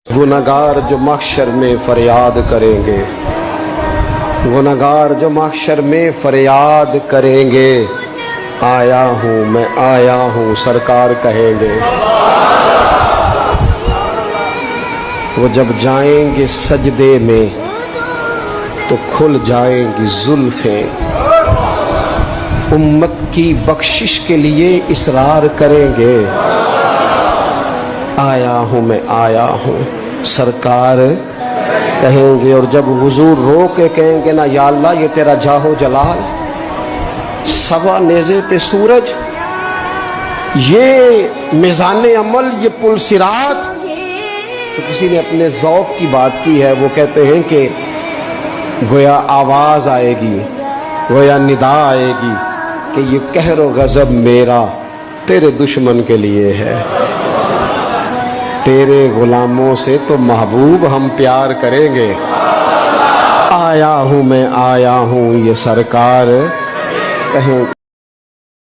गुनहगार जो महशर में फरियाद करेंगे, गुनहगार जो महशर में फरियाद करेंगे, आया हूँ मैं आया हूँ सरकार कहेंगे। वो जब जाएंगे सजदे में तो खुल जाएंगी जुल्फें, उम्मत की बख्शिश के लिए इसरार करेंगे, आया हूँ मैं आया हूँ सरकार कहेंगे। और जब हुजूर रो के कहेंगे ना, या अल्लाह ये तेरा जाहो जलाल, सवा नेज़े पे सूरज, ये मिज़ाने अमल, ये पुल सिरात। तो किसी ने अपने ज़ौक़ की बात की है, वो कहते हैं कि गोया आवाज़ आएगी, गोया निदा आएगी कि ये कहर व गज़ब मेरा तेरे दुश्मन के लिए है, तेरे गुलामों से तो महबूब हम प्यार करेंगे। आया हूँ मैं आया हूँ ये सरकार कहें।